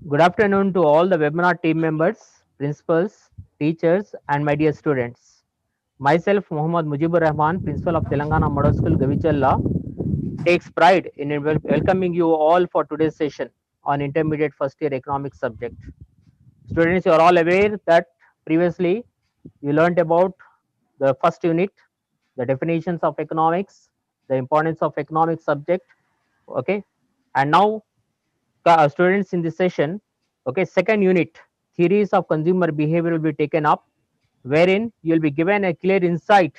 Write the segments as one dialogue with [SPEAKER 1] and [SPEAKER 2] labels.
[SPEAKER 1] Good afternoon to all the webinar team members, principals, teachers, and my dear students. Myself, Mohd Mujibur Rahman, Principal of Telangana Model School, Gavichalla, takes pride in welcoming you all for today's session on intermediate first year economics subject. Students, you are all aware that previously you learnt about the first unit, the definitions of economics, the importance of economic subject, okay, and now students in this session, okay, second unit, theories of consumer behavior will be taken up, wherein you will be given a clear insight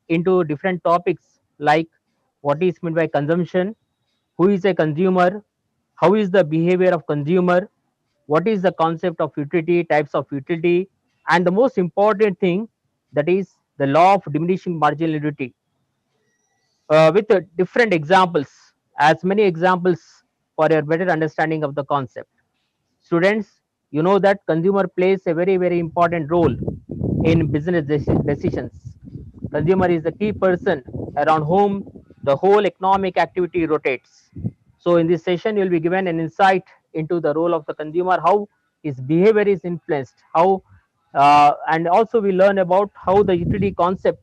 [SPEAKER 1] into different topics like what is meant by consumption, who is a consumer, how is the behavior of consumer, what is the concept of utility, types of utility, and the most important thing, that is the law of diminishing marginality, with different examples, as many examples for your better understanding of the concept. Students, you know that consumer plays a very important role in business decisions. Consumer is the key person around whom the whole economic activity rotates. So in this session, you will be given an insight into the role of the consumer, how his behavior is influenced, how and also we learn about how the utility concept,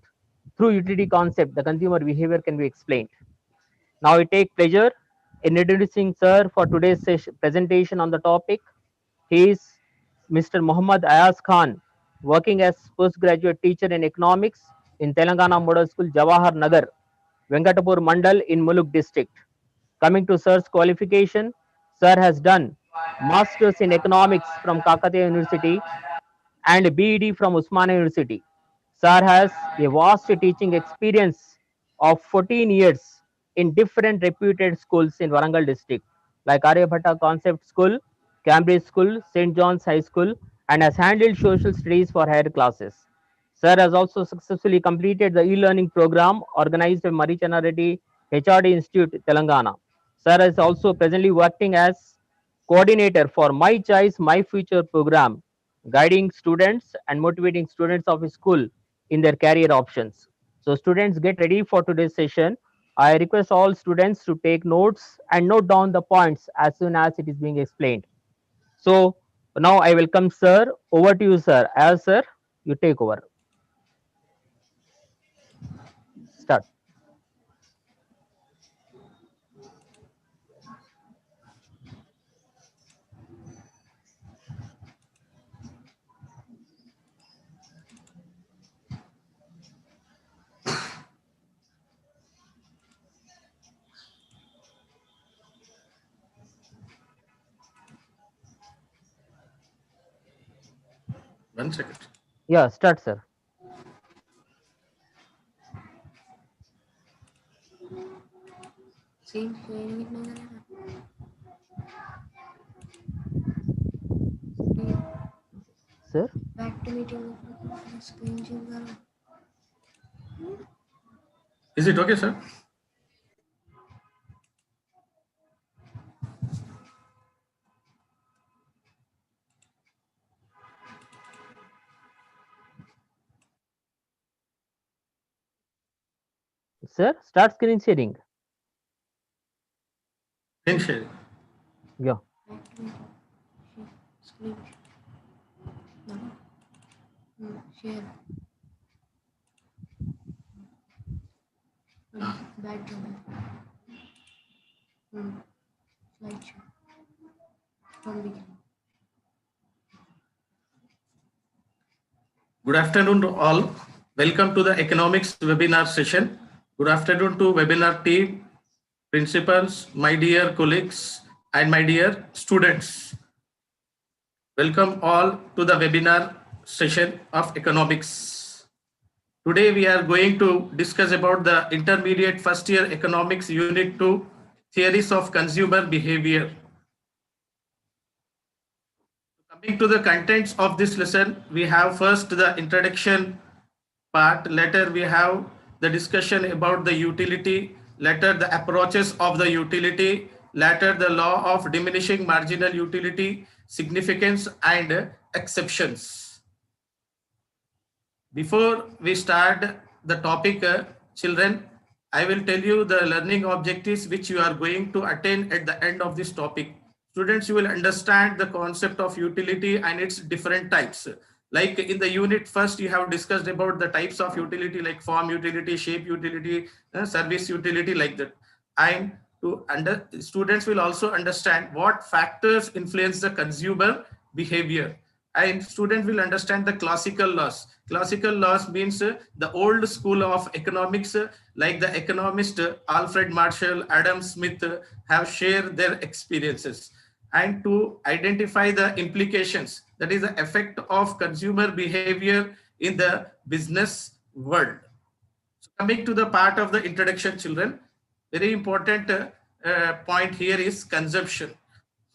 [SPEAKER 1] through utility concept, the consumer behavior can be explained. Now I take pleasure in introducing sir for today's presentation on the topic. He is Mr. Muhammad Ayaz Khan, working as postgraduate teacher in economics in Telangana Model School, Jawahar Nagar, Venkatapur Mandal in Muluk district. Coming to sir's qualification, sir has done masters in economics from Kakatiya University and BEd from Usmania University. Sir has a vast teaching experience of 14 years in different reputed schools in Warangal district like Aryabhatta Concept School, Cambridge School, St. John's High School, and has handled social studies for higher classes. Sir has also successfully completed the e-learning program organized by Marichana Reddy HRD Institute, Telangana. Sir is also presently working as coordinator for My Choice, My Future program, guiding students and motivating students of his school in their career options. So students, get ready for today's session. I request all students to take notes and note down the points as soon as it is being explained. So now I welcome sir. Over to you, sir. As sir, you take over. Start.
[SPEAKER 2] 1 second.
[SPEAKER 1] Yeah, start, sir. Sir.
[SPEAKER 3] Back to meeting screen share.
[SPEAKER 2] Is it okay, sir?
[SPEAKER 1] Sir, start screen sharing.
[SPEAKER 2] Screen sharing.
[SPEAKER 1] Yeah.
[SPEAKER 3] Back to meeting. Screen share. Background. Slideshow. From beginning.
[SPEAKER 2] Good afternoon to all. Welcome to the economics webinar session. Good afternoon to webinar team, principals, my dear colleagues, and my dear students. Welcome all to the webinar session of economics. Today we are going to discuss about the intermediate first year economics unit 2, theories of consumer behavior. Coming to the contents of this lesson, we have first the introduction part, later we have the discussion about the utility, later the approaches of the utility, later the law of diminishing marginal utility, significance and exceptions. Before we start the topic, children, I will tell you the learning objectives which you are going to attain at the end of this topic. students, you will understand the concept of utility and its different types. Like in the unit first, you have discussed about the types of utility like form utility, shape utility, service utility, like that. And students will also understand what factors influence the consumer behavior. And student will understand the classical laws. Classical laws means the old school of economics, like the economist Alfred Marshall, Adam Smith have shared their experiences, and to identify the implications, that is the effect of consumer behavior in the business world. So coming to the part of the introduction, children, very important point here is consumption.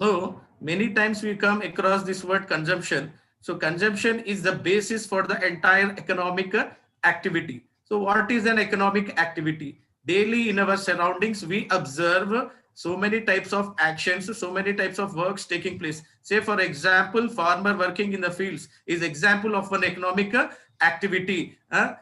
[SPEAKER 2] So many times we come across this word consumption. So consumption is the basis for the entire economic activity. So what is an economic activity? Daily in our surroundings, we observe so many types of actions, so many types of works taking place. Say for example, farmer working in the fields is example of an economic activity.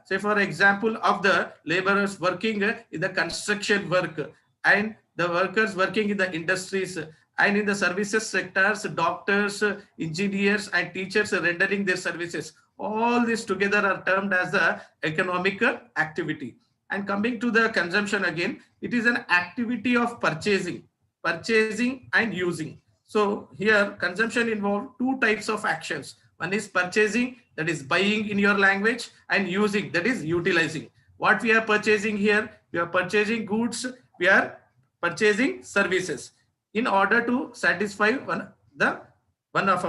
[SPEAKER 2] Say for example of the laborers working in the construction work, and the workers working in the industries, and in the services sectors, doctors, engineers and teachers rendering their services. All this together are termed as the economic activity. And coming to the consumption again, it is an activity of purchasing and using. So here consumption involves two types of actions. One is purchasing, that is buying in your language, and using, that is utilizing. What we are purchasing here? We are purchasing goods, we are purchasing services in order to satisfy one of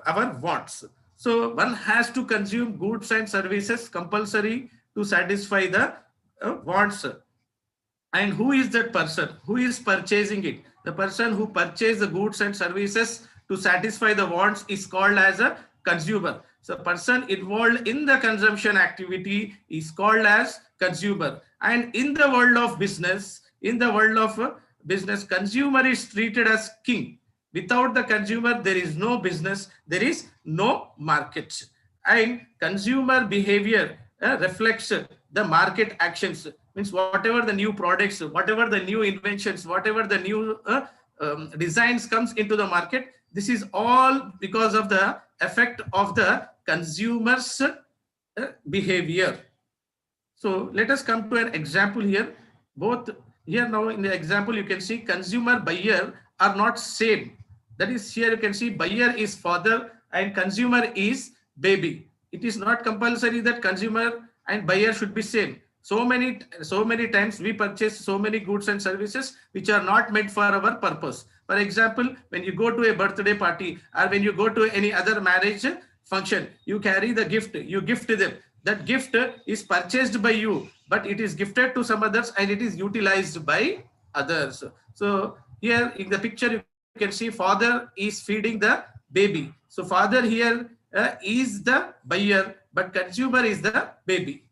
[SPEAKER 2] our wants. So one has to consume goods and services compulsory to satisfy the wants. And who is that person who is purchasing it? The person who purchases the goods and services to satisfy the wants is called as a consumer. So person involved in the consumption activity is called as consumer. And in the world of business, consumer is treated as king. Without the consumer, there is no business, there is no market. And consumer behavior reflects the market actions. Means whatever the new products, whatever the new inventions, whatever the new designs comes into the market, this is all because of the effect of the consumer's behavior. So let us come to an example here. Both here now in the example you can see consumer buyer are not same. That is, here you can see buyer is father and consumer is baby. It is not compulsory that consumer and buyer should be same. So many times we purchase so many goods and services which are not meant for our purpose. For example, when you go to a birthday party or when you go to any other marriage function, you carry the gift, you gift them. That gift is purchased by you, but it is gifted to some others and it is utilized by others. So here in the picture you can see father is feeding the baby. So father here is the buyer, but consumer is the baby.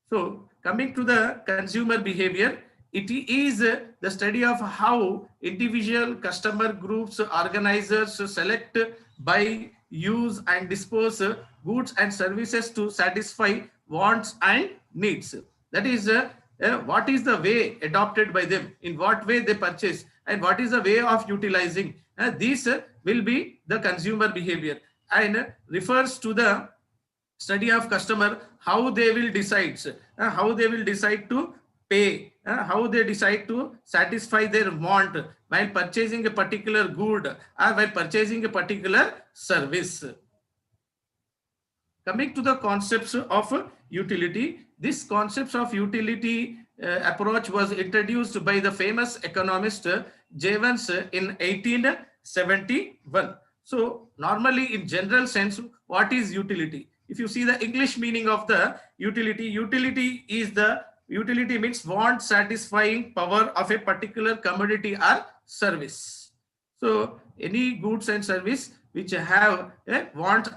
[SPEAKER 2] So coming to the consumer behavior, it is the study of how individual customer groups, organizers select, buy, use and dispose goods and services to satisfy wants and needs. That is what is the way adopted by them, in what way they purchase, and what is the way of utilizing. This will be the consumer behavior and refers to the study of customer, how they will decide to pay, how they decide to satisfy their want while purchasing a particular good or while purchasing a particular service. Coming to the concepts of utility, this concepts of utility approach was introduced by the famous economist Jevons in 1871. So normally in general sense, what is utility? If you see the English meaning of the utility, utility means want satisfying power of a particular commodity or service. So any goods and service which have a want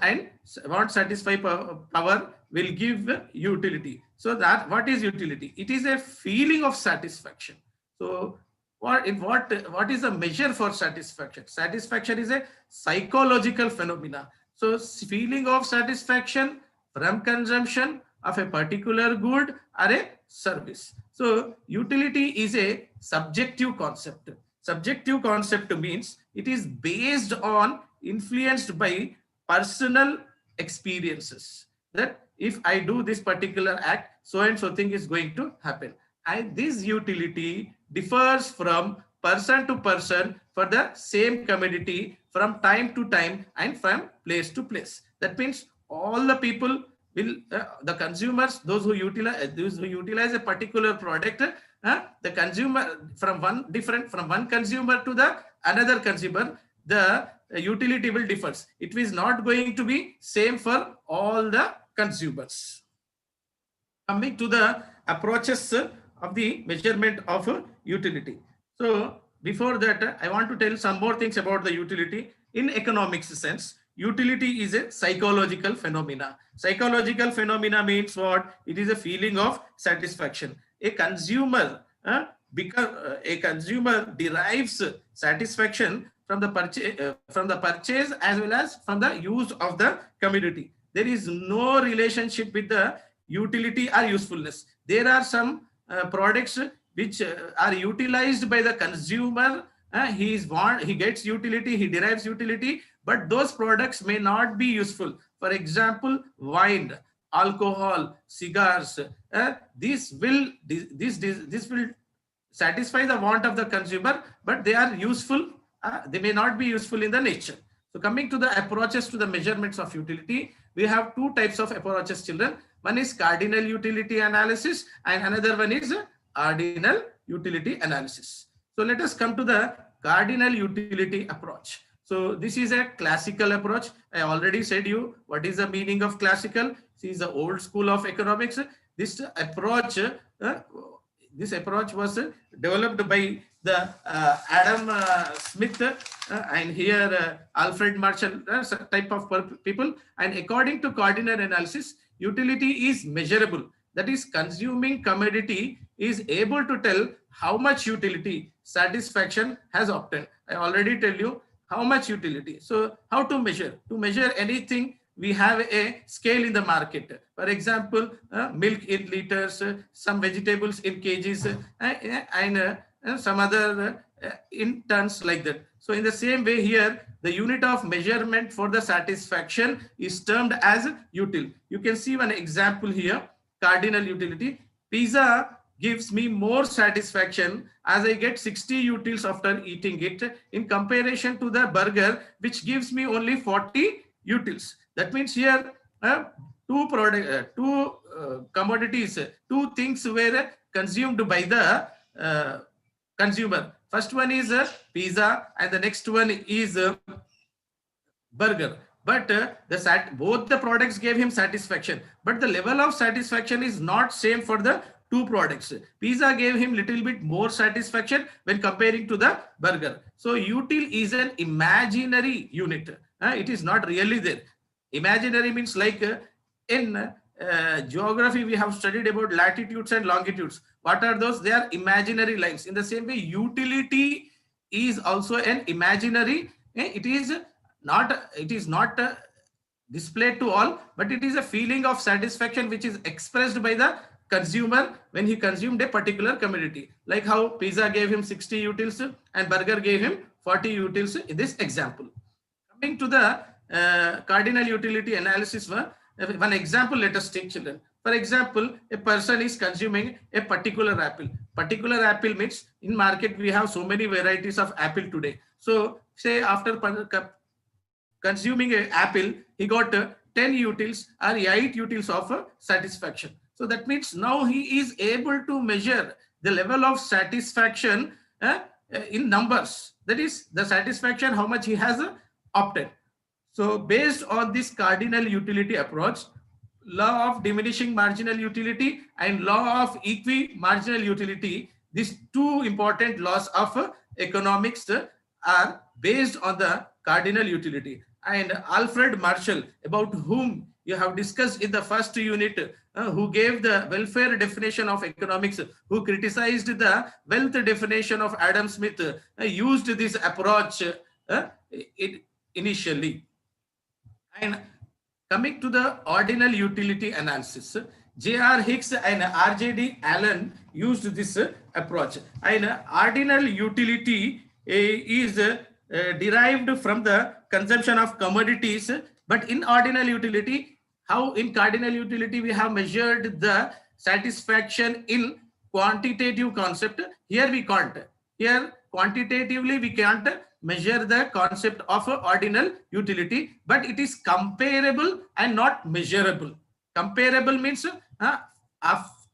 [SPEAKER 2] satisfy power will give utility. So that what is utility? It is a feeling of satisfaction. So what is the measure for satisfaction? Satisfaction is a psychological phenomena. So feeling of satisfaction from consumption of a particular good or a service. So utility is a subjective concept. Subjective concept means it is based on, influenced by personal experiences, that if I do this particular act, so and so thing is going to happen. And this utility differs from person to person for the same commodity, from time to time and from place to place. That means all the people will, the consumers, those who utilize a particular product, the consumer, from one consumer to the another consumer, the utility will differ. It is not going to be same for all the consumers. Coming to the approaches of the measurement of utility. So before that, I want to tell some more things about the utility. In economics sense, utility is a psychological phenomena. Psychological phenomena means what? It is a feeling of satisfaction. A consumer derives satisfaction from the purchase as well as from the use of the commodity. There is no relationship with the utility or usefulness. There are some products which are utilized by the consumer. He gets utility, he derives utility, but those products may not be useful. For example, wine, alcohol, cigars. This will satisfy the want of the consumer, but they are useful. They may not be useful in the nature. So coming to the approaches to the measurements of utility, we have two types of approaches, children. One is cardinal utility analysis and another one is ordinal utility analysis. So let us come to the cardinal utility approach. So this is a classical approach. I already said you what is the meaning of classical. This is the old school of economics. This approach was developed by the Adam Smith and here Alfred Marshall type of people. And according to cardinal analysis, utility is measurable. That is, consuming commodity is able to tell how much utility satisfaction has obtained. I already tell you how much utility. So how to measure? To measure anything, we have a scale in the market. For example, milk in liters, some vegetables in kgs, and some other in tons, like that. So in the same way here, the unit of measurement for the satisfaction is termed as util. You can see one example here, cardinal utility. Pizza gives me more satisfaction as I get 60 utils after eating it in comparison to the burger, which gives me only 40 utils. That means here two commodities, two things were consumed by the consumer. First one is pizza and the next one is burger. But both the products gave him satisfaction, but the level of satisfaction is not same for the two products. Pizza gave him little bit more satisfaction when comparing to the burger. So util is an imaginary unit. It is not really there. Imaginary means like in geography we have studied about latitudes and longitudes. What are those? They are imaginary lines. In the same way, utility is also an imaginary. It is not displayed to all, but it is a feeling of satisfaction which is expressed by the consumer when he consumed a particular commodity. Like how pizza gave him 60 utils and burger gave him 40 utils in this example. Coming to the cardinal utility analysis, one example let us take, children. For example, a person is consuming a particular apple. Particular apple means in market we have so many varieties of apple today. So say after consuming an apple, he got 10 utils or 8 utils of satisfaction. So that means now he is able to measure the level of satisfaction in numbers. That is the satisfaction, how much he has obtained. So based on this cardinal utility approach, law of diminishing marginal utility and law of equi-marginal utility, these two important laws of economics are based on the cardinal utility. And Alfred Marshall, about whom you have discussed in the first unit, who gave the welfare definition of economics, who criticized the wealth definition of Adam Smith, used this approach initially. And coming to the ordinal utility analysis, J.R. Hicks and R.J.D. Allen used this approach. And ordinal utility is derived from the consumption of commodities. But in ordinal utility, how in cardinal utility we have measured the satisfaction in quantitative concept. Here we can't. Here quantitatively we can't measure the concept of ordinal utility, but it is comparable and not measurable. Comparable means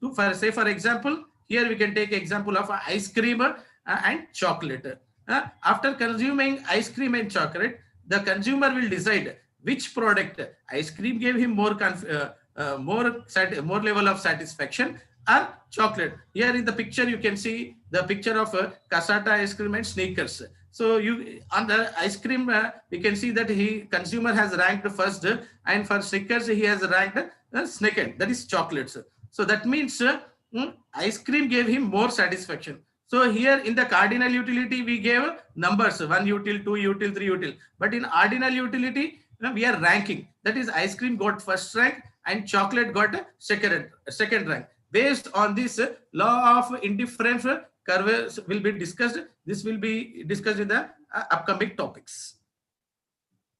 [SPEAKER 2] for example, here we can take example of ice cream and chocolate. After consuming ice cream and chocolate, the consumer will decide which product. Ice cream gave him more level of satisfaction, or chocolate. Here in the picture you can see the picture of Casata ice cream and Snickers. So you on the ice cream we can see that consumer has ranked first, and for Snickers he has ranked second, that is chocolates. So that means ice cream gave him more satisfaction. So here in the cardinal utility we gave numbers 1 util, 2 util, 3 util, but in ordinal utility we are ranking. That is ice cream got first rank and chocolate got second rank. Based on this law of indifference curve will be discussed. This will be discussed in the upcoming topics.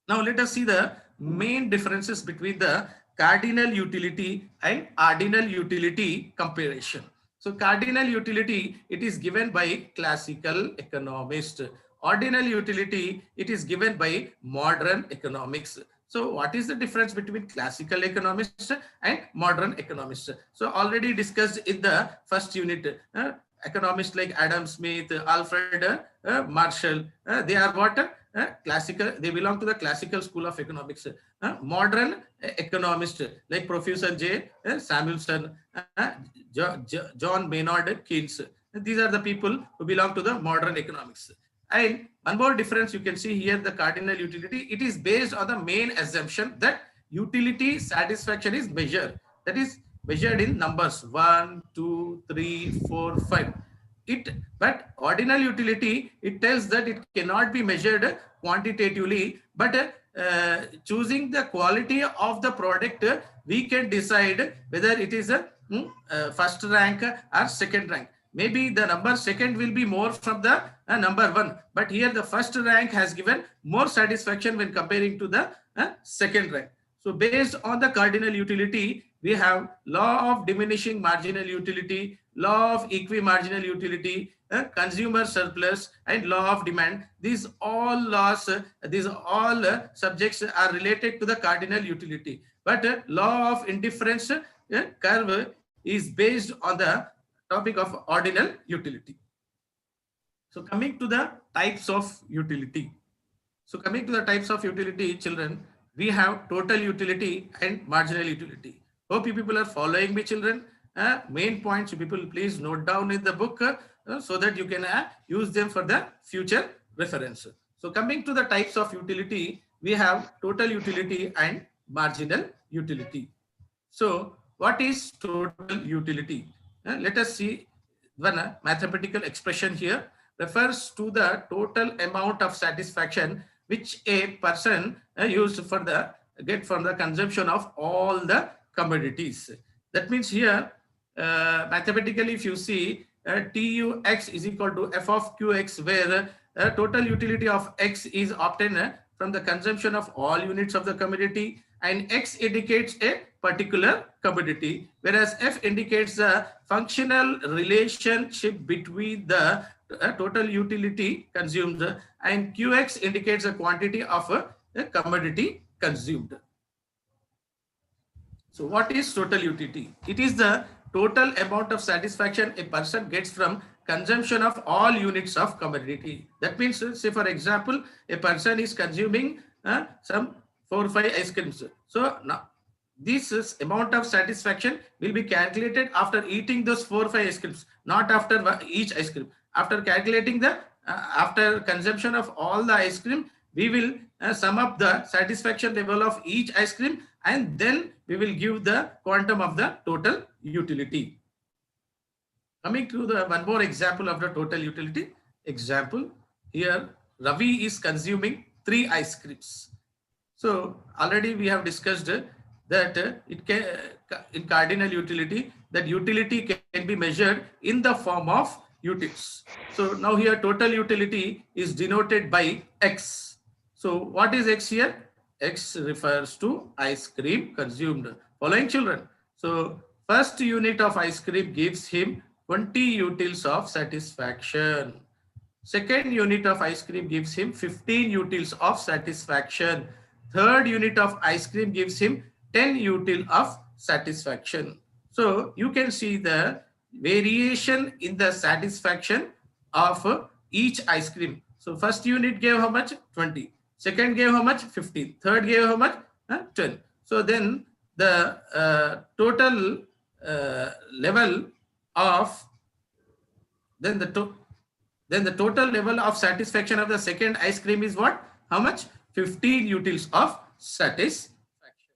[SPEAKER 2] Now let us see the main differences between the cardinal utility and ordinal utility comparison. So cardinal utility, it is given by classical economist. Ordinal utility, it is given by modern economics. So what is the difference between classical economists and modern economists? So already discussed in the first unit. Economists like Adam Smith, Alfred Marshall, they are what? Classical, they belong to the classical school of economics. Modern economists like Professor J. Samuelson, John Maynard Keynes. These are the people who belong to the modern economics. And one more difference you can see here, the cardinal utility, it is based on the main assumption that utility satisfaction is measured. That is measured in numbers 1, 2, 3, 4, 5. But ordinal utility, it tells that it cannot be measured quantitatively, but choosing the quality of the product, we can decide whether it is a first rank or second rank. Maybe the number second will be more from the number 1, but here the first rank has given more satisfaction when comparing to the second rank. So based on the cardinal utility, we have law of diminishing marginal utility, law of equimarginal utility, consumer surplus, and law of demand. These all laws, these all subjects are related to the cardinal utility. But law of indifference curve is based on the topic of ordinal utility. So coming to the types of utility. So coming to the types of utility, children, we have total utility and marginal utility. Hope you people are following me, children. Main points you people please note down in the book so that you can use them for the future reference. So coming to the types of utility, we have total utility and marginal utility. So what is total utility? Let us see one mathematical expression here refers to the total amount of satisfaction which a person used for the get from the consumption of all the commodities. That means here mathematically if you see TUX is equal to F of QX, where total utility of X is obtained from the consumption of all units of the commodity, and X indicates a particular commodity, whereas F indicates the functional relationship between the total utility consumed, and QX indicates the quantity of a commodity consumed. So what is total utility? It is the total amount of satisfaction a person gets from consumption of all units of commodity. That means, say for example, a person is consuming some 4 or 5 ice creams. So now this amount of satisfaction will be calculated after eating those 4 or 5 ice creams, not after each ice cream. After calculating the after consumption of all the ice cream, we will sum up the satisfaction level of each ice cream, and then we will give the quantum of the total utility. Coming to the one more example of the total utility. Example, here Ravi is consuming 3 ice creams. So already we have discussed that it can in cardinal utility, that utility can be measured in the form of utils. So now here total utility is denoted by X. So what is X here? X refers to ice cream consumed. Following children. So first unit of ice cream gives him 20 utils of satisfaction. Second unit of ice cream gives him 15 utils of satisfaction. Third unit of ice cream gives him 10 util of satisfaction. So you can see the variation in the satisfaction of each ice cream. So first unit gave how much? 20. Second gave how much? 15. Third gave how much? 10. So then the total level of then the total level of satisfaction of the second ice cream is what? How much? 15 utils of satisfaction.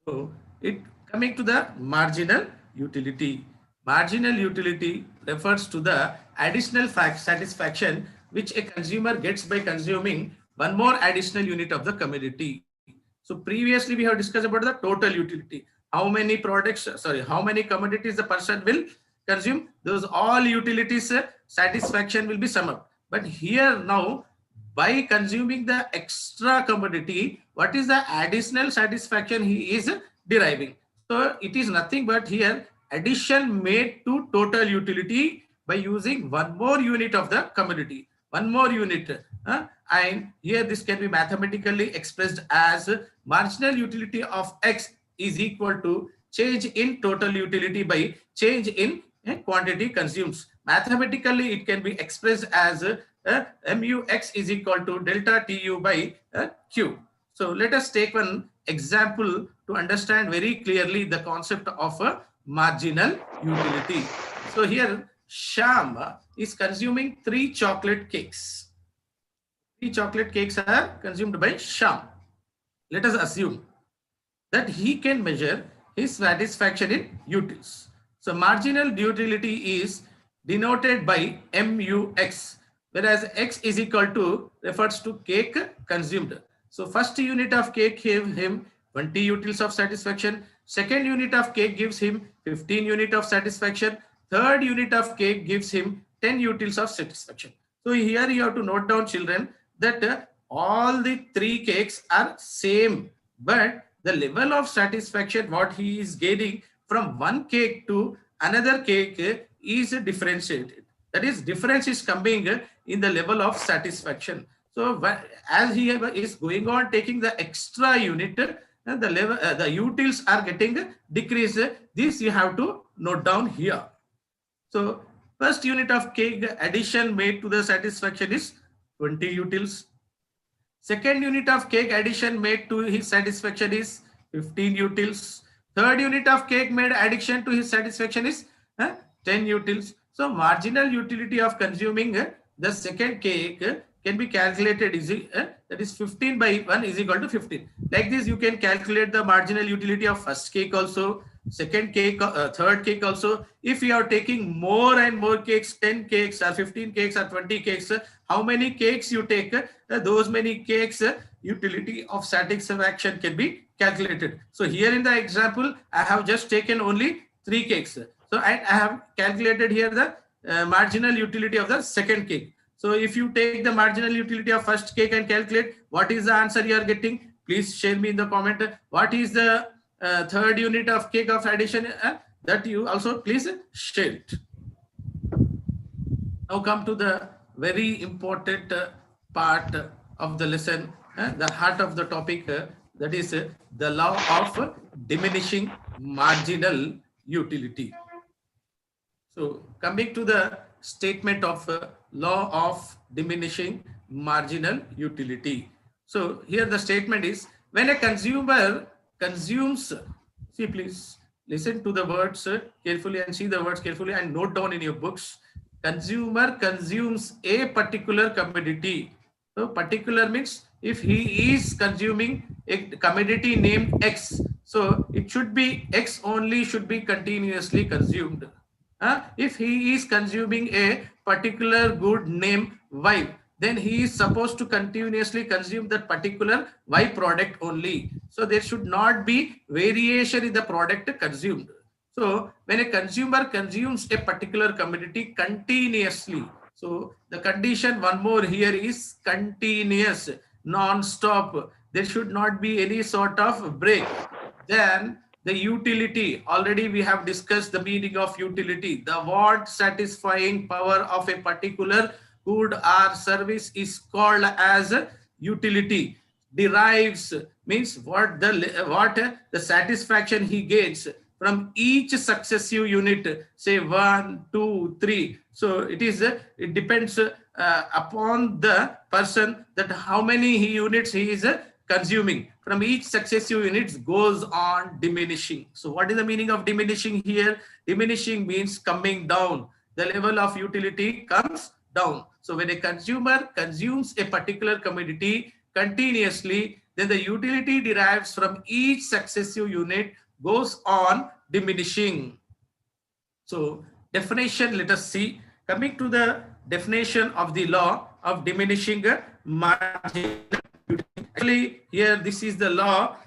[SPEAKER 2] So it coming to the marginal utility. Marginal utility refers to the additional satisfaction which a consumer gets by consuming one more additional unit of the commodity. So previously we have discussed about the total utility. How many products, sorry, how many commodities the person will consume, those all utilities satisfaction will be summed up. But here now, by consuming the extra commodity, what is the additional satisfaction he is deriving? So it is nothing but here addition made to total utility by using one more unit of the commodity, one more unit. And here this can be mathematically expressed as marginal utility of X is equal to change in total utility by change in quantity consumed. Mathematically, it can be expressed as MUX is equal to delta TU by Q. So let us take one example to understand very clearly the concept of a marginal utility. So here Sham is consuming 3 chocolate cakes. 3 chocolate cakes are consumed by Sham. Let us assume that he can measure his satisfaction in utils. So marginal utility is denoted by MUX, whereas X is equal to refers to cake consumed. So first unit of cake gave him 20 utils of satisfaction. Second unit of cake gives him 15 unit of satisfaction. Third unit of cake gives him 10 utils of satisfaction. So here you have to note down, children, that all the 3 cakes are same, but the level of satisfaction what he is gaining from one cake to another cake is differentiated. That is, difference is coming in the level of satisfaction. So as he is going on taking the extra unit, the level, the utils are getting decreased. This you have to note down here. So first unit of cake addition made to the satisfaction is 20 utils. Second unit of cake addition made to his satisfaction is 15 utils. Third unit of cake made addition to his satisfaction is 10 utils. So marginal utility of consuming the second cake can be calculated that is 15 by 1 is equal to 15. Like this you can calculate the marginal utility of first cake also, second cake, third cake also. If you are taking more and more cakes, 10 cakes or 15 cakes or 20 cakes, how many cakes you take, those many cakes utility of satisfaction can be calculated. So here in the example, I have just taken only 3 cakes. So I have calculated here the marginal utility of the second cake. So if you take the marginal utility of first cake and calculate, what is the answer you are getting? Please share me in the comment. What is the third unit of cake of addition? That you also please share it. Now come to the very important part of the lesson, the heart of the topic, that is the law of diminishing marginal utility. So coming to the statement of law of diminishing marginal utility. So here the statement is, when a consumer consumes, see please listen to the words carefully and see the words carefully and note down in your books. Consumer consumes a particular commodity. So particular means if he is consuming a commodity named X, so it should be X only should be continuously consumed. If he is consuming a particular good named Y, then he is supposed to continuously consume that particular Y product only. So there should not be variation in the product consumed. So when a consumer consumes a particular commodity continuously, so the condition one more here is continuous, non-stop. There should not be any sort of break. Then the utility, already we have discussed the meaning of utility. The what satisfying power of a particular good or service is called as utility. Derives means what the satisfaction he gets from each successive unit, say 1, 2, 3. So it depends upon the person that how many units he is consuming. From each successive units goes on diminishing. So what is the meaning of diminishing here? Diminishing means coming down. The level of utility comes down. So when a consumer consumes a particular commodity continuously, then the utility derives from each successive unit goes on diminishing. So definition, let us see. Coming to the definition of the law of diminishing margin. Actually, here this is the law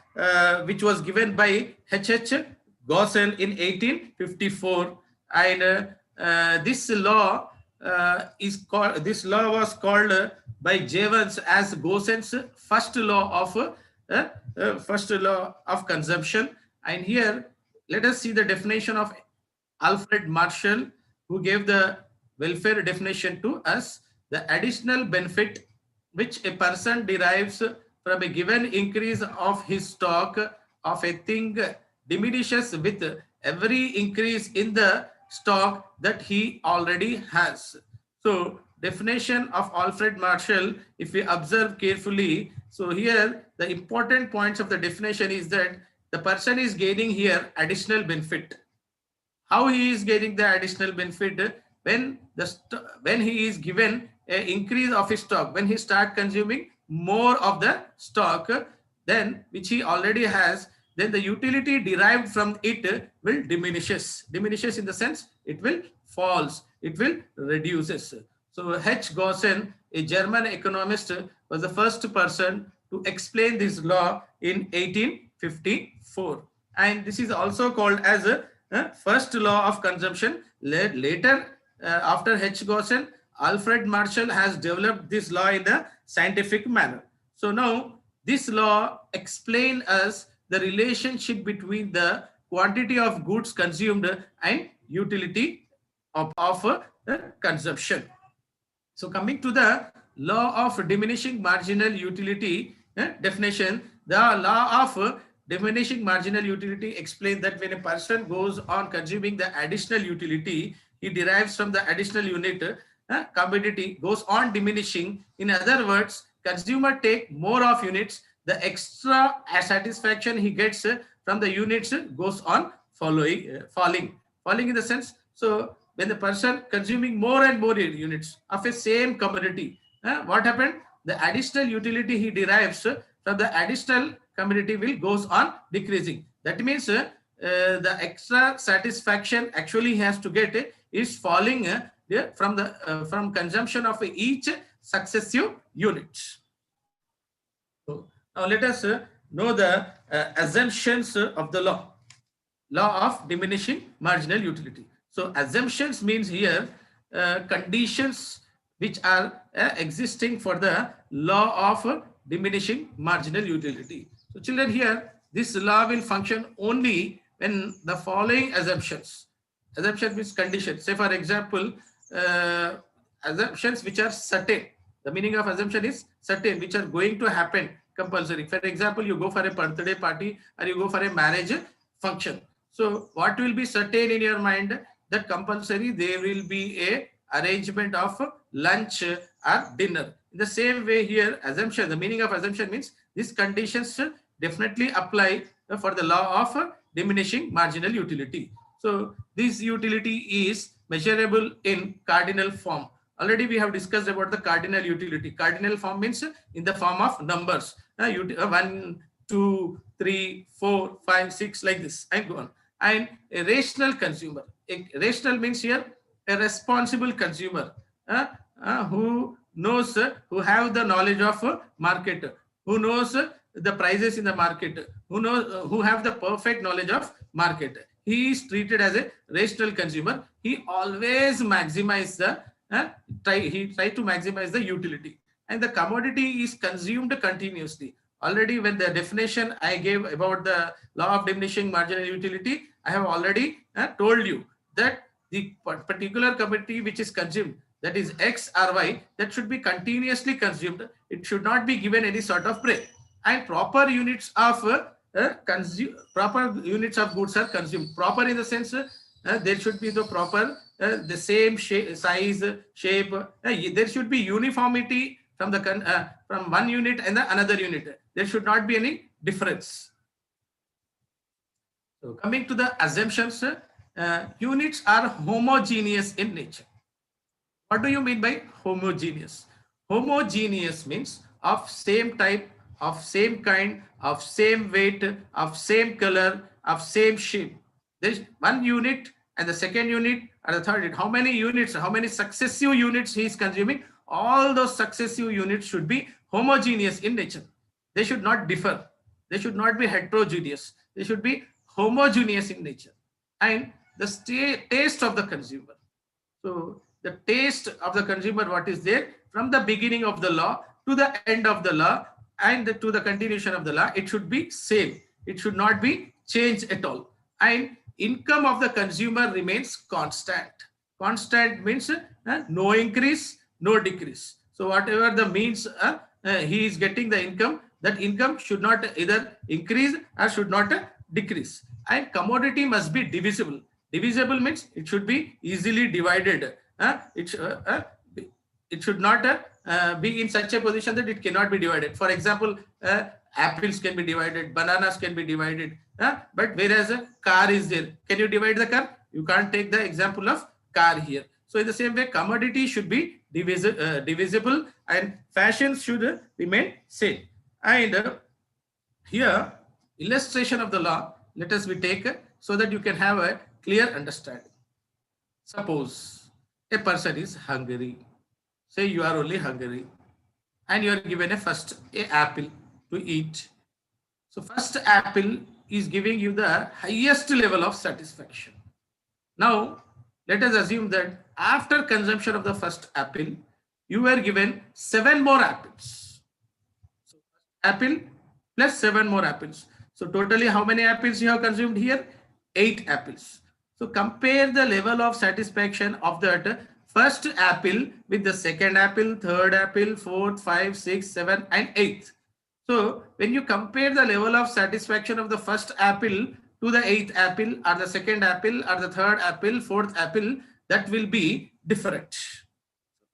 [SPEAKER 2] which was given by H.H. Gaussen in 1854, and this law was called by Jevons as Gaussen's first law of consumption. And here, let us see the definition of Alfred Marshall, who gave the welfare definition to us. The additional benefit which a person derives from a given increase of his stock of a thing diminishes with every increase in the stock that he already has. So definition of Alfred Marshall, if we observe carefully, so here the important points of the definition is that the person is gaining here additional benefit. How he is getting the additional benefit? When he is given an increase of his stock, when he start consuming more of the stock then which he already has, then the utility derived from it will diminishes in the sense it will falls, it will reduces. So H. Gaussen, a German economist, was the first person to explain this law in 1854, and this is also called as a first law of consumption. Later, after H. Gaussen, Alfred Marshall has developed this law in a scientific manner. So now this law explains us the relationship between the quantity of goods consumed and utility of consumption. So coming to the law of diminishing marginal utility definition, the law of diminishing marginal utility explains that when a person goes on consuming the additional utility he derives from the additional unit, commodity goes on diminishing. In other words, consumer take more of units, the extra satisfaction he gets from the units goes on falling in the sense. So when the person consuming more and more units of a same commodity, what happened? The additional utility he derives from the additional commodity will goes on decreasing. That means the extra satisfaction actually has to get is falling from consumption of each successive unit. So now let us know the assumptions of the law of diminishing marginal utility. So assumptions means here conditions which are existing for the law of diminishing marginal utility. So children, here this law will function only when the following assumption means conditions. Say for example, assumptions which are certain. The meaning of assumption is certain, which are going to happen compulsory. For example, you go for a birthday party or you go for a marriage function. So what will be certain in your mind? That compulsory there will be a arrangement of lunch or dinner. In the same way here, assumption, the meaning of assumption means these conditions definitely apply for the law of diminishing marginal utility. So this utility is measurable in cardinal form. Already we have discussed about the cardinal utility. Cardinal form means in the form of numbers. 1, 2, 3, 4, 5, 6 like this and go on. And a rational consumer. A rational means here a responsible consumer who knows, who have the knowledge of market, who knows the prices in the market, who have the perfect knowledge of market. he is treated as a rational consumer. He always maximize the he try to maximize the utility, and the commodity is consumed continuously. Already when the definition I gave about the law of diminishing marginal utility, I have already told you that the particular commodity which is consumed, that is X or Y, that should be continuously consumed. It should not be given any sort of break. And proper units of proper units of goods are consumed. Proper in the sense there should be the proper the same size, shape. There should be uniformity from the from one unit and the another unit. There should not be any difference. So coming to the assumptions, units are homogeneous in nature. What do you mean by homogeneous? Homogeneous means of same type, of same kind, of same weight, of same color, of same shape. There is one unit and the second unit and the third unit. How many units, how many successive units he is consuming? All those successive units should be homogeneous in nature. They should not differ. They should not be heterogeneous. They should be homogeneous in nature. And the taste of the consumer. So the taste of the consumer, what is there from the beginning of the law to the end of the law and to the continuation of the law, it should be same. It should not be changed at all. And income of the consumer remains constant. Constant means no increase, no decrease. So whatever the means he is getting the income, that income should not either increase or should not decrease. And commodity must be divisible. Divisible means it should be easily divided. It should not be in such a position that it cannot be divided. For example, apples can be divided, bananas can be divided, but whereas a car is there, can you divide the car? You can't take the example of car here. So in the same way, commodity should be divisible and fashion should remain same. And here, illustration of the law, let us take so that you can have a clear understanding. Suppose a person is hungry. Say you are only hungry and you are given a first apple to eat. So first apple is giving you the highest level of satisfaction. Now let us assume that after consumption of the first apple, you were given 7 more apples. So apple plus 7 more apples. So totally how many apples you have consumed here? 8 apples. So compare the level of satisfaction of that first apple with the second apple, third apple, fourth, 5, 6, 7 and 8th. So when you compare the level of satisfaction of the first apple to the 8th apple or the second apple or the third apple, 4th apple, that will be different.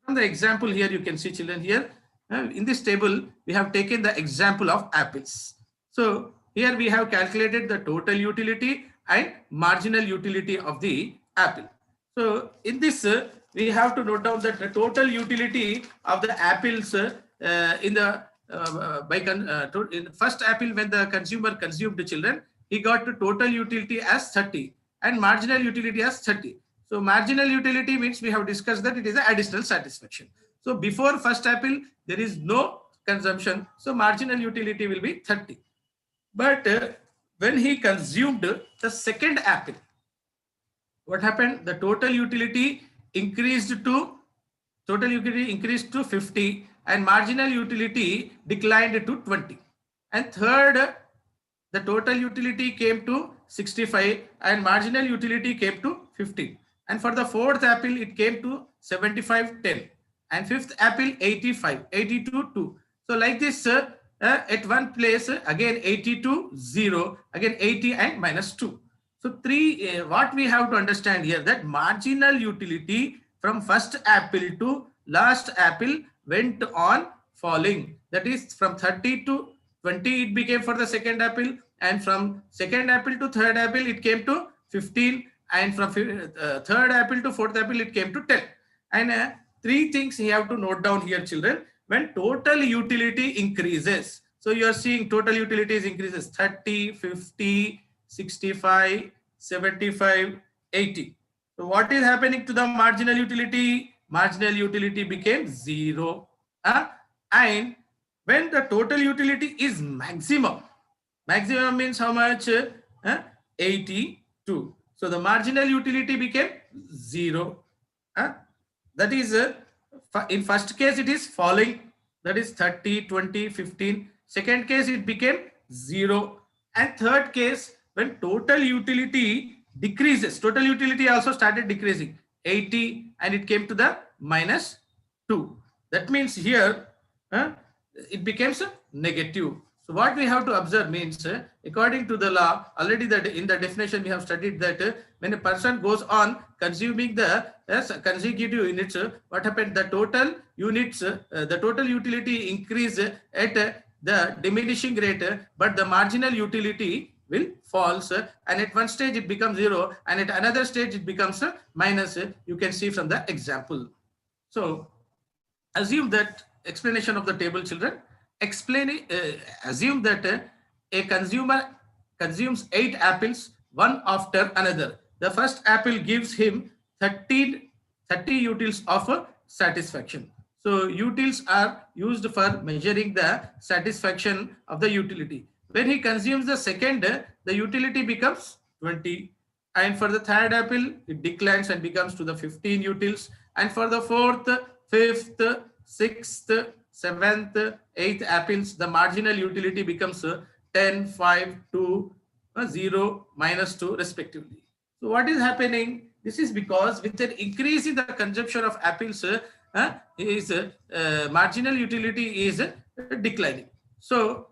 [SPEAKER 2] From the example here, you can see children here, in this table, we have taken the example of apples. So here we have calculated the total utility and marginal utility of the apple. So in this, we have to note down that the total utility of the apples in the in first apple, when the consumer consumed the children, he got the total utility as 30 and marginal utility as 30. So marginal utility means we have discussed that it is an additional satisfaction. So before first apple, there is no consumption. So marginal utility will be 30. But when he consumed the second apple, what happened? The total utility increased to 50 and marginal utility declined to 20. And third, the total utility came to 65 and marginal utility came to 15. And for the fourth apple, it came to 75, 10. And fifth apple, 85, 82, 2. So like this, at one place, again 82, 0, again 80 and minus 2. So what we have to understand here, that marginal utility from first apple to last apple went on falling. That is from 30 to 20 it became for the second apple, and from second apple to third apple it came to 15, and from third apple to fourth apple it came to 10. And 3 things you have to note down here, children. When total utility increases, so you are seeing total utilities increases 30, 50, 65, 75, 80. So what is happening to the marginal utility? Marginal utility became 0. And when the total utility is maximum, maximum means how much? 80. 2. So the marginal utility became 0. That is, in first case it is falling, that is 30, 20, 15. Second case it became 0. And third case, when total utility decreases, total utility also started decreasing, 80, and it came to the minus 2. That means here it becomes a negative. So what we have to observe means, according to the law, already that in the definition we have studied that when a person goes on consuming the consecutive units, what happened? The total units, the total utility increase at the diminishing rate, but the marginal utility will falls, and at one stage it becomes 0, and at another stage it becomes minus. You can see from the example. So assume that explanation of the table, children. Assume that a consumer consumes 8 apples one after another. The first apple gives him 30 utils of satisfaction. So utils are used for measuring the satisfaction of the utility. When he consumes the second, the utility becomes 20. And for the third apple, it declines and becomes to the 15 utils. And for the fourth, fifth, sixth, seventh, eighth apples, the marginal utility becomes 10, 5, 2, 0, minus 2 respectively. So what is happening? This is because with an increase in the consumption of apples, marginal utility is declining. So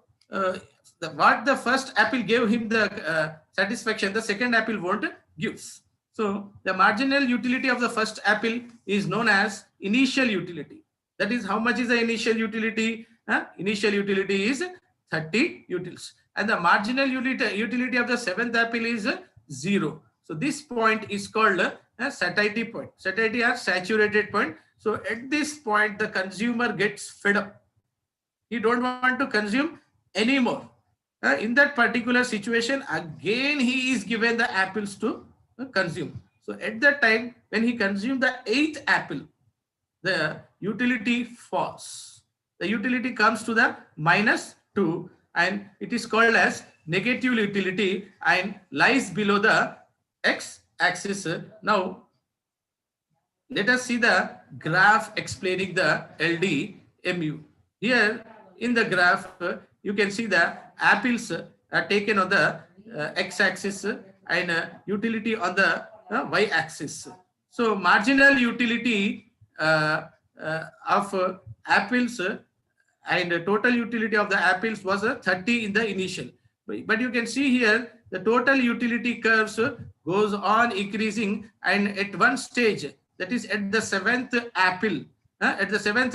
[SPEAKER 2] what the first apple gave him the satisfaction, the second apple won't gives. So the marginal utility of the first apple is known as initial utility. That is, how much is the initial utility? Initial utility is 30 utils, and the marginal utility of the seventh apple is 0. So this point is called a satiety point. Satiety or saturated point. So at this point, the consumer gets fed up. He don't want to consume anymore. In that particular situation, again he is given the apples to consume. So at that time, when he consumed the 8th apple, the utility falls. The utility comes to the minus 2, and it is called as negative utility and lies below the x-axis. Now, let us see the graph explaining the LDMU. Here in the graph, you can see the apples are taken on the x-axis and utility on the y-axis. So marginal utility of apples and total utility of the apples was 30 in the initial. But you can see here the total utility curves goes on increasing, and at one stage, that is at the 7th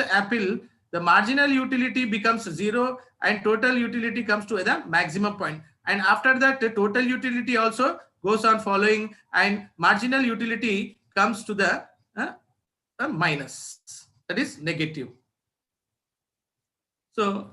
[SPEAKER 2] apple, the marginal utility becomes 0 and total utility comes to the maximum point. And after that, the total utility also goes on following, and marginal utility comes to the minus, that is negative. So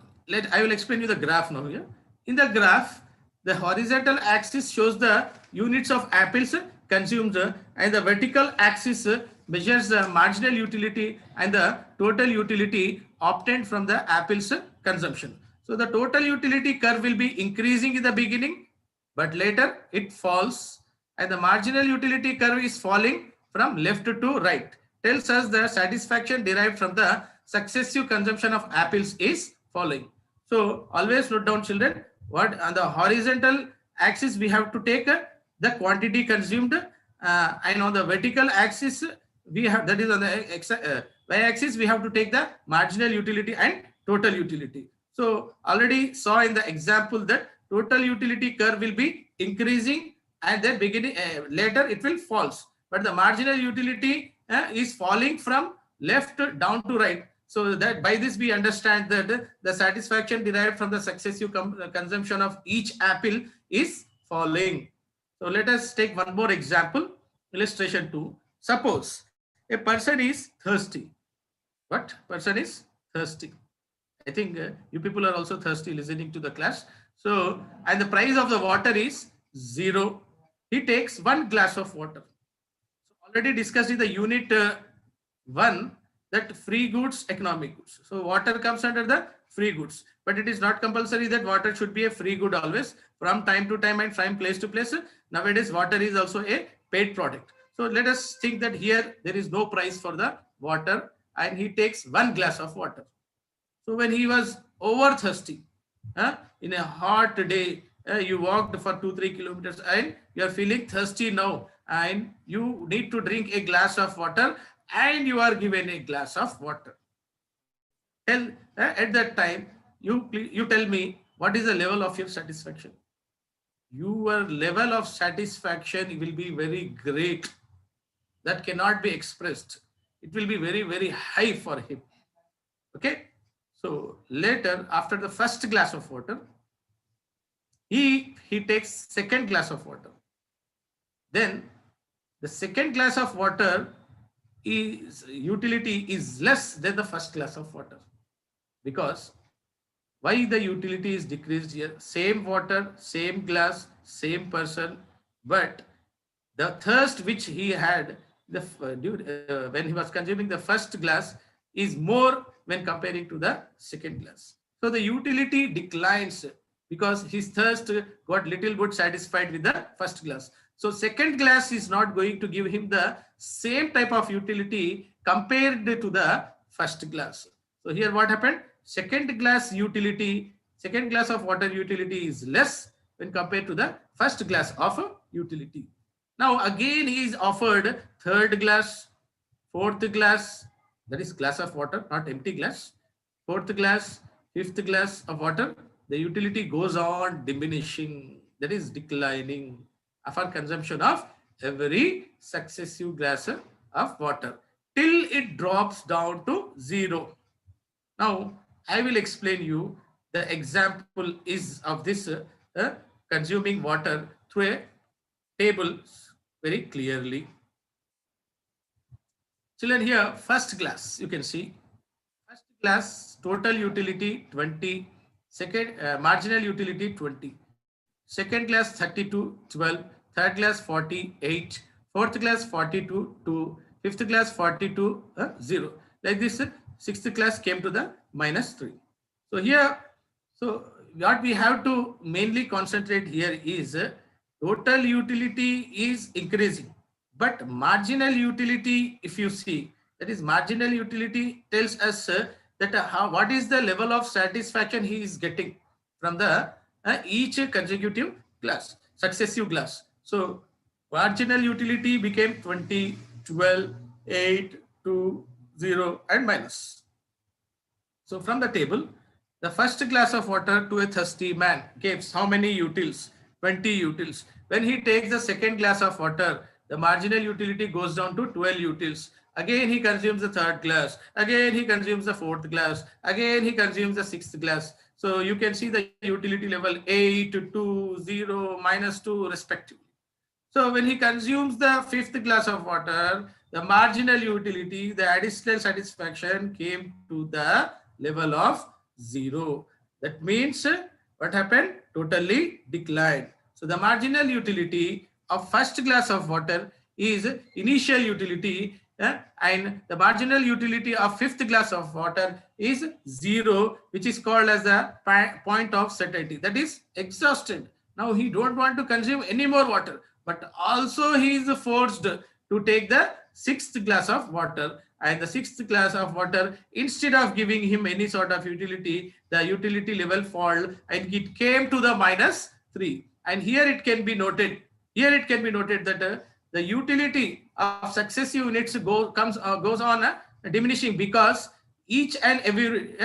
[SPEAKER 2] I will explain you the graph now here. In the graph, the horizontal axis shows the units of apples consumed, and the vertical axis measures the marginal utility and the total utility obtained from the apples consumption. So the total utility curve will be increasing in the beginning, but later it falls, and the marginal utility curve is falling from left to right. Tells us the satisfaction derived from the successive consumption of apples is falling. So always note down, children, what on the horizontal axis we have to take the quantity consumed, and on the vertical axis we have, that is on the y-axis, we have to take the marginal utility and total utility. So already saw in the example that total utility curve will be increasing, and then beginning later it will falls, but the marginal utility is falling from left down to right. So that by this we understand that the satisfaction derived from the successive consumption of each apple is falling. So let us take one more example, illustration 2. Suppose a person is thirsty. What? Person is thirsty. I think you people are also thirsty listening to the class. So, and the price of the water is 0. He takes 1 glass of water. So already discussed in the unit 1 that free goods, economic goods. So water comes under the free goods. But it is not compulsory that water should be a free good always. From time to time and from place to place, nowadays water is also a paid product. So let us think that here there is no price for the water and he takes 1 glass of water. So when he was over thirsty, in a hot day, you walked for 2-3 kilometers and you are feeling thirsty now and you need to drink a glass of water and you are given a glass of water. Tell at that time, you tell me what is the level of your satisfaction. Your level of satisfaction will be very great. That cannot be expressed. It will be very, very high for him. Okay. So later, after the first glass of water, he takes second glass of water. Then the second glass of water is utility is less than the first glass of water. Because why the utility is decreased here? Same water, same glass, same person, but the thirst which he had when he was consuming the first glass is more when comparing to the second glass. So the utility declines because his thirst got little bit satisfied with the first glass. So second glass is not going to give him the same type of utility compared to the first glass. So here what happened? Second glass of water utility is less when compared to the first glass of utility. Now again he is offered third glass, fourth glass, that is glass of water, not empty glass, fourth glass, fifth glass of water. The utility goes on diminishing, that is declining for consumption of every successive glass of water till it drops down to 0. Now I will explain you the example is of this consuming water through a table very clearly. Children, here first glass you can see first glass total utility 20, second marginal utility 20, second glass 32, 12, third glass 48, fourth glass 42, 2, fifth glass 42, 0. Like this, sixth class came to the -3. So here, so what we have to mainly concentrate here is total utility is increasing, but marginal utility, if you see, that is marginal utility tells us that what is the level of satisfaction he is getting from the each consecutive glass, successive glass. So marginal utility became 20, 12, 8, 2, 0 and minus. So from the table, the first glass of water to a thirsty man gives how many utils? 20 utils. When he takes the second glass of water, the marginal utility goes down to 12 utils. Again he consumes the third glass. Again he consumes the fourth glass. Again he consumes the sixth glass. So you can see the utility level 8, 2, 0, -2 respectively. So when he consumes the fifth glass of water, the marginal utility, the additional satisfaction came to the level of 0. That means what happened? Totally declined. So the marginal utility of first glass of water is initial utility, and the marginal utility of fifth glass of water is 0, which is called as the point of satiety. That is exhausted. Now he don't want to consume any more water, but also he is forced to take the sixth glass of water, and the sixth glass of water, instead of giving him any sort of utility, the utility level fall and it came to the -3. And here it can be noted that the utility of successive units goes on diminishing, because each and every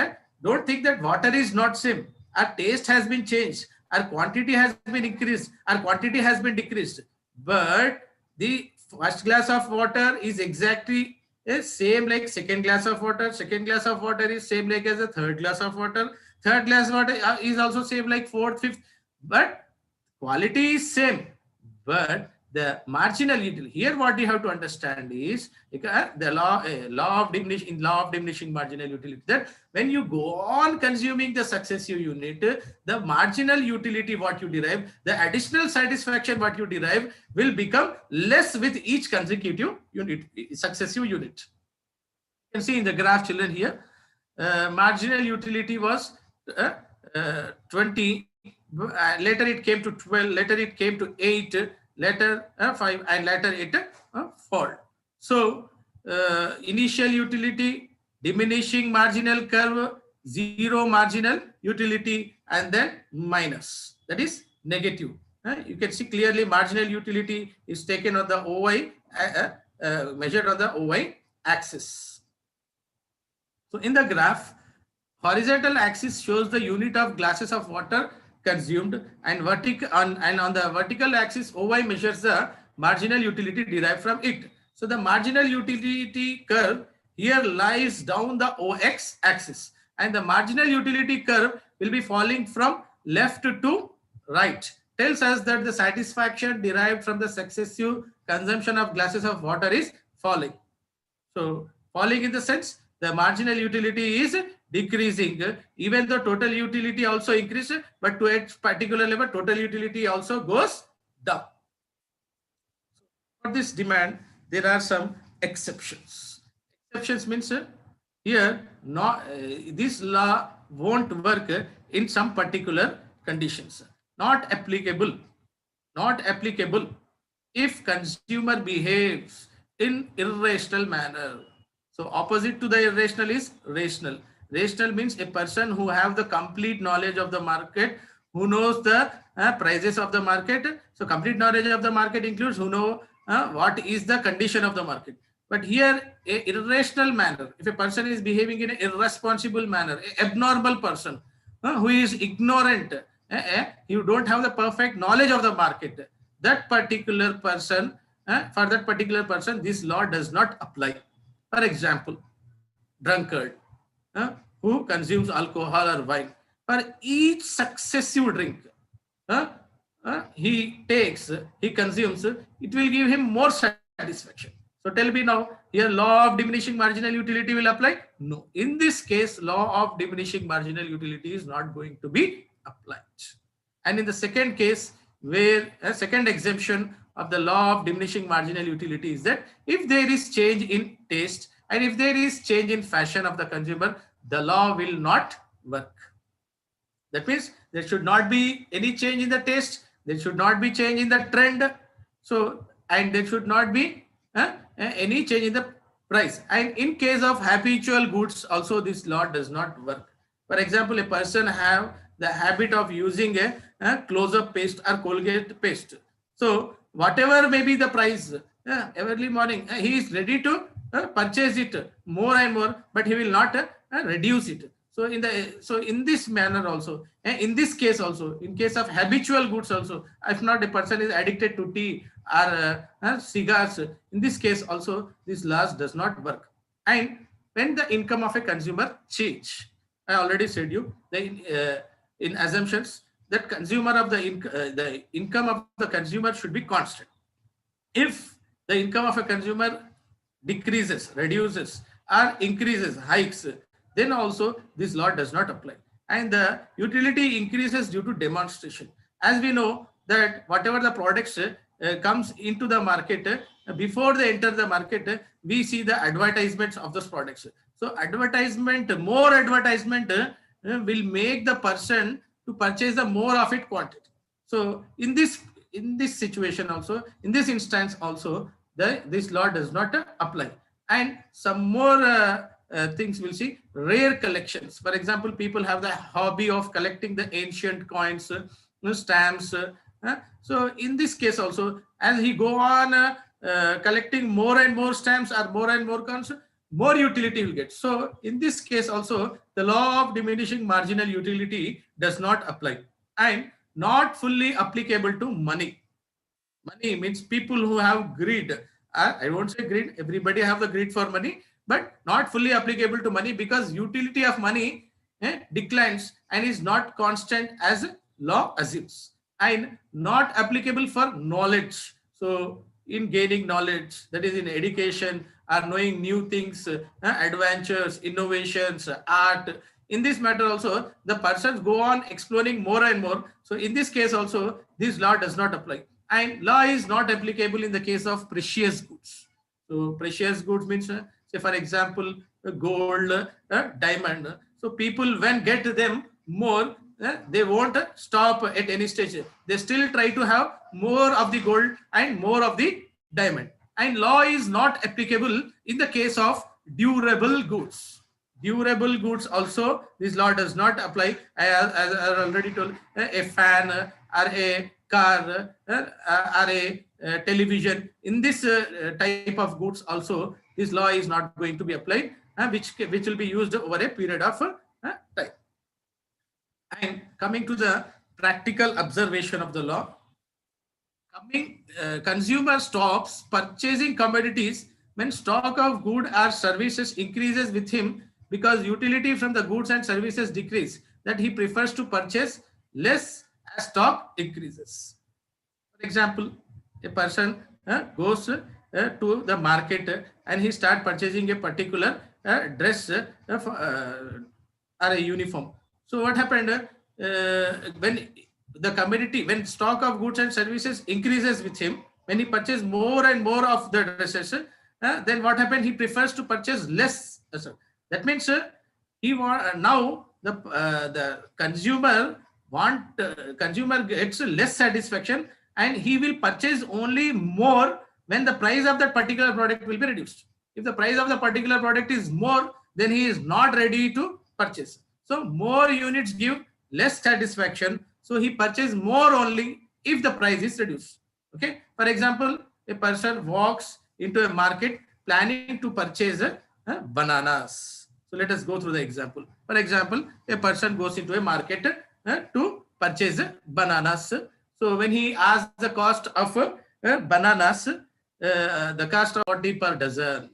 [SPEAKER 2] don't think that water is not same. Our taste has been changed, our quantity has been increased, our quantity has been decreased, but the first glass of water is exactly same like second glass of water. Second glass of water is same like as the third glass of water. Third glass of water is also same like fourth, fifth, but quality is same, but the marginal utility. Here what you have to understand is the law of diminishing marginal utility, that when you go on consuming the successive unit, the marginal utility what you derive, the additional satisfaction what you derive will become less with each consecutive unit, successive unit. You can see in the graph, children, here marginal utility was 20, later it came to 12, later it came to 8, later 5, and later it fall. So initial utility, diminishing marginal curve, zero marginal utility, and then minus, that is negative. You can see clearly marginal utility is taken on the OY, measured on the OY axis. So in the graph, horizontal axis shows the unit of glasses of water consumed, and on the vertical axis OY measures the marginal utility derived from it. So the marginal utility curve here lies down the OX axis, and the marginal utility curve will be falling from left to right. Tells us that the satisfaction derived from the successive consumption of glasses of water is falling. So falling in the sense the marginal utility is decreasing, even though total utility also increases, but to a particular level total utility also goes down. For this demand, there are some exceptions. Exceptions means here not this law won't work in some particular conditions. Not applicable if consumer behaves in irrational manner. So opposite to the irrational is rational. Rational means a person who have the complete knowledge of the market, who knows the prices of the market. So complete knowledge of the market includes who know what is the condition of the market. But here a irrational manner, if a person is behaving in an irresponsible manner, an abnormal person who is ignorant, you don't have the perfect knowledge of the market, that particular person, for that particular person this law does not apply. For example, drunkard who consumes alcohol or wine, for each successive drink he consumes, it will give him more satisfaction. So tell me now, here law of diminishing marginal utility will apply? No. In this case, law of diminishing marginal utility is not going to be applied. And in the second case, where a second exemption of the law of diminishing marginal utility is that if there is change in taste and if there is change in fashion of the consumer, the law will not work. That means there should not be any change in the taste, there should not be change in the trend, so and there should not be any change in the price. And in case of habitual goods also this law does not work. For example, a person have the habit of using a close-up paste or Colgate paste. So whatever may be the price, every morning he is ready to purchase it more and more, but he will not reduce it. So in this manner also, in this case also, in case of habitual goods also, if not a person is addicted to tea or cigars, in this case also this laws does not work. And when the income of a consumer change, I already said you in assumptions that consumer of the income of the consumer should be constant. If the income of a consumer decreases, reduces, or increases, hikes, then also this law does not apply. And the utility increases due to demonstration. As we know that whatever the products comes into the market, before they enter the market, we see the advertisements of those products. So advertisement, more advertisement will make the person to purchase the more of it quantity. So in this situation also, in this instance also, this law does not apply. And some more things we'll see. Rare collections. For example, people have the hobby of collecting the ancient coins, stamps. So in this case also, as he go on collecting more and more stamps or more and more coins, more utility will get. So in this case also, the law of diminishing marginal utility does not apply, and not fully applicable to money. Money means people who have greed. I won't say greed, everybody have the greed for money, but not fully applicable to money because utility of money declines and is not constant as law assumes, and not applicable for knowledge. So in gaining knowledge, that is in education or knowing new things, adventures, innovations, art. In this matter also, the persons go on exploring more and more. So in this case also, this law does not apply. And law is not applicable in the case of precious goods. So precious goods means, say for example, gold, diamond. So people when get them, more, they won't stop at any stage. They still try to have more of the gold and more of the diamond. And law is not applicable in the case of durable goods. Durable goods also, this law does not apply. As I already told, a fan or a car or a television. In this type of goods also, this law is not going to be applied, which will be used over a period of time. And coming to the practical observation of the law, consumer stops purchasing commodities when stock of goods or services increases with him because utility from the goods and services decrease, that he prefers to purchase less as stock increases. For example, a person goes to the market and he start purchasing a particular dress or a uniform. So what happened when the commodity, when stock of goods and services increases with him, when he purchases more and more of the dresses, then what happened? He prefers to purchase less. That means he want now the consumer gets less satisfaction, and he will purchase only more when the price of that particular product will be reduced. If the price of the particular product is more, then he is not ready to purchase. So more units give less satisfaction. So he purchases more only if the price is reduced. Okay. For example, a person walks into a market planning to purchase bananas. So let us go through the example. For example, a person goes into a market to purchase bananas. So when he asks the cost of bananas, the cost of 40 per dozen.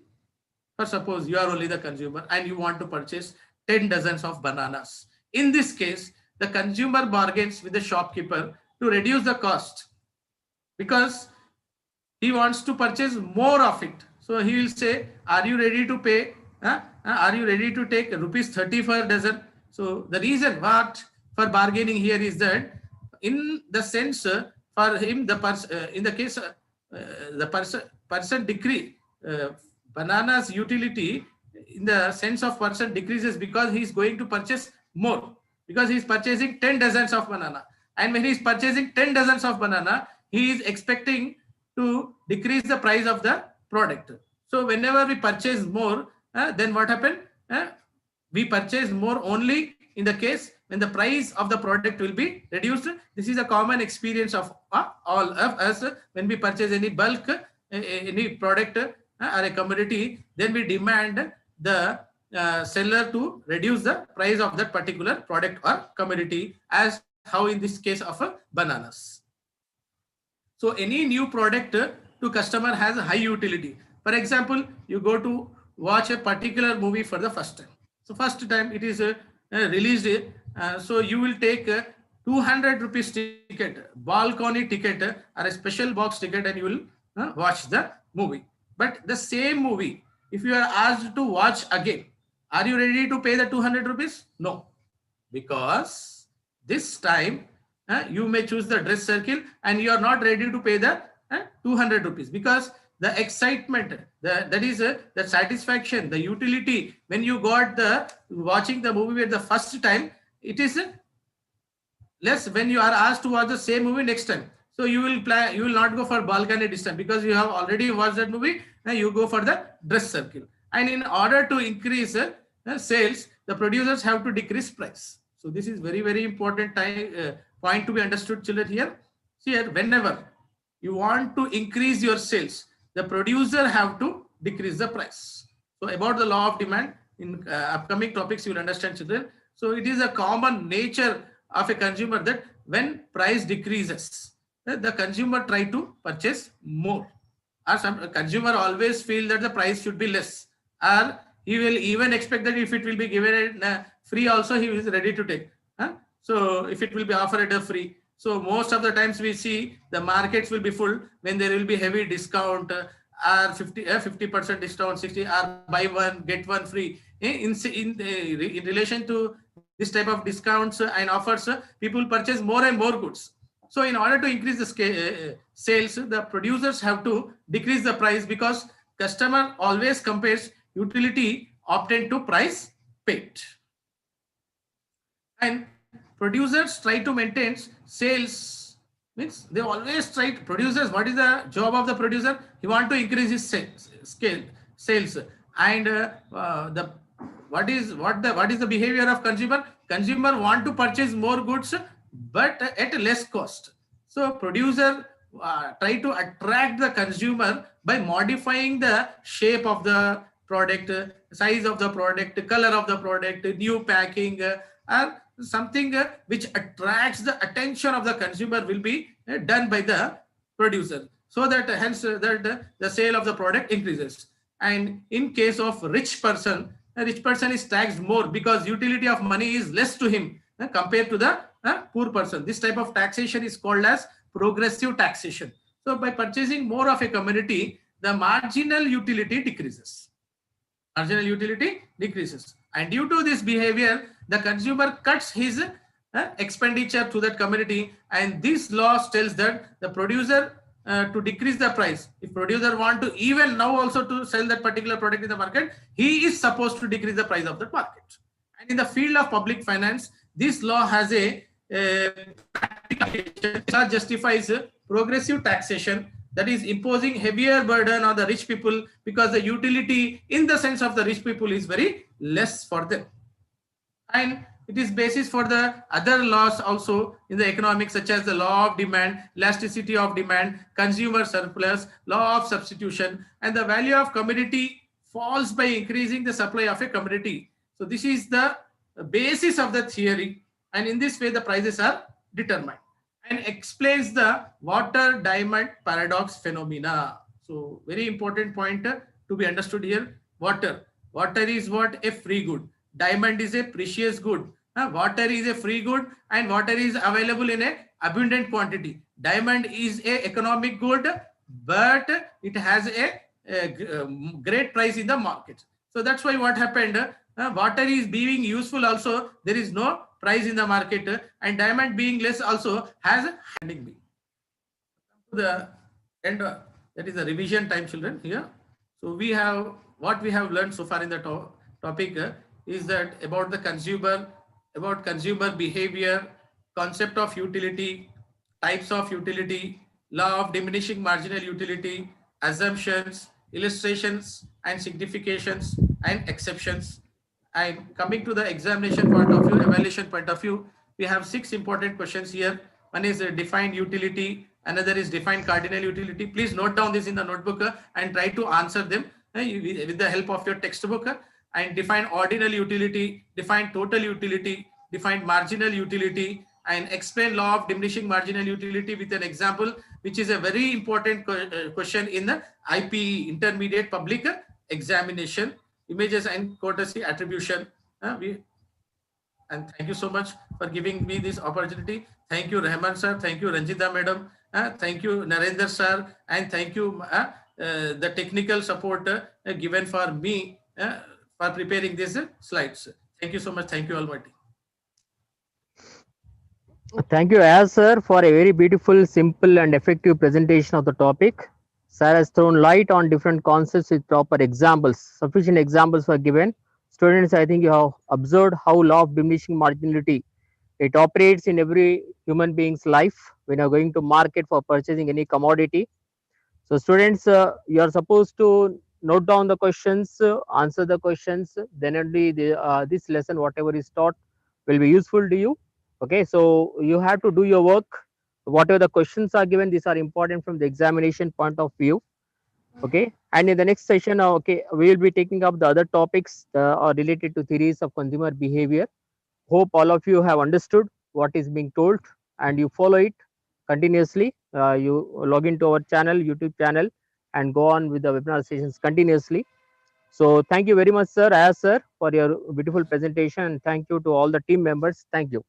[SPEAKER 2] For suppose you are only the consumer and you want to purchase 10 dozens of bananas. In this case, the consumer bargains with the shopkeeper to reduce the cost because he wants to purchase more of it. So he will say, are you ready to pay? Are you ready to take rupees 30 per dozen? So the reason what for bargaining here is that in the sense for him, in the case the person decrease bananas utility in the sense of person decreases because he is going to purchase more, because he is purchasing 10 dozens of banana, and when he is purchasing 10 dozens of banana, he is expecting to decrease the price of the product. So whenever we purchase more, then what happened? We purchase more only in the case when the price of the product will be reduced. This is a common experience of all of us. When we purchase any bulk, any product or a commodity, then we demand the seller to reduce the price of that particular product or commodity, as how in this case of bananas. So any new product to customer has a high utility. For example, you go to watch a particular movie for the first time. So first time it is released, so you will take 200 rupees ticket, balcony ticket or a special box ticket, and you will watch the movie. But the same movie, if you are asked to watch again, are you ready to pay the 200 rupees? No, because this time you may choose the dress circle and you are not ready to pay the 200 rupees, because the excitement, that is the satisfaction, the utility when you got the watching the movie at the first time, it is less when you are asked to watch the same movie next time. So you will not go for balcony this time because you have already watched that movie. Now you go for the dress circle. And in order to increase sales, the producers have to decrease price. So this is very, very important point to be understood, children. Here, whenever you want to increase your sales, the producer have to decrease the price. So about the law of demand, in upcoming topics you will understand, children. So it is a common nature of a consumer that when price decreases, the consumer try to purchase more. Or some consumer always feel that the price should be less, or he will even expect that if it will be given free also, he is ready to take. So if it will be offered free. So most of the times we see the markets will be full when there will be heavy discount, or 50% discount, 60, or buy one get one free. In relation to this type of discounts and offers, people purchase more and more goods. So in order to increase the sales, the producers have to decrease the price, because customer always compares utility obtained to price paid. And producers try to maintain sales. Means they always try to, producers, what is the job of the producer? He want to increase his sales. And the what is the behavior of consumer? Consumer want to purchase more goods but at less cost. So producer try to attract the consumer by modifying the shape of the product, size of the product, color of the product, new packing, or something which attracts the attention of the consumer will be done by the producer, so that hence that the sale of the product increases. And in case of rich person, a rich person is taxed more because utility of money is less to him compared to the poor person. This type of taxation is called as progressive taxation. So by purchasing more of a commodity, the marginal utility decreases. Marginal utility decreases. And due to this behavior, the consumer cuts his expenditure to that commodity. And this law tells that the producer to decrease the price. If producer want to even now also to sell that particular product in the market, he is supposed to decrease the price of that market. And in the field of public finance, this law has a law justifies progressive taxation, that is imposing heavier burden on the rich people because the utility in the sense of the rich people is very less for them. And it is basis for the other laws also in the economics, such as the law of demand, elasticity of demand, consumer surplus, law of substitution, and the value of commodity falls by increasing the supply of a commodity. So this is the basis of the theory, and in this way the prices are determined, and explains the water diamond paradox phenomena. So very important point to be understood here. Water is what? A free good. Diamond is a precious good. Water is a free good, and water is available in a abundant quantity. Diamond is a economic good, but it has a great price in the market. So that's why what happened, water is being useful also, there is no price in the market, and diamond being less also has a handing being. The end, that is the revision time, children, here. So we have, what we have learned so far in the topic is that about the consumer, about consumer behavior, concept of utility, types of utility, law of diminishing marginal utility, assumptions, illustrations and significations and exceptions. And coming to the examination point of view, evaluation point of view, we have 6 important questions here. One is defined utility, another is defined cardinal utility. Please note down this in the notebook and try to answer them with the help of your textbook. And define ordinal utility, define total utility, define marginal utility, and explain law of diminishing marginal utility with an example, which is a very important question in the IPE, intermediate public examination. Images and courtesy attribution. And thank you so much for giving me this opportunity. Thank you, Rahman sir. Thank you, Ranjita madam. Thank you, Narendra sir. And thank you, the technical support given for me for preparing these slides. Thank you so much. Thank you, Almighty.
[SPEAKER 1] Thank you, Ayaz sir, for a very beautiful, simple and effective presentation of the topic. Sir has thrown light on different concepts with proper examples. Sufficient examples were given. Students, I think you have observed how law of diminishing marginality, it operates in every human being's life when you are going to market for purchasing any commodity. So students, you are supposed to note down the questions, answer the questions, then only this lesson, whatever is taught, will be useful to you. Okay, so you have to do your work. Whatever the questions are given, these are important from the examination point of view. Okay, and in the next session, okay, we will be taking up the other topics are related to theories of consumer behavior. Hope all of you have understood what is being told and you follow it continuously. You log into our channel, YouTube channel, and go on with the webinar sessions continuously. So thank you very much, sir, Ayaz sir, for your beautiful presentation, and thank you to all the team members. Thank you.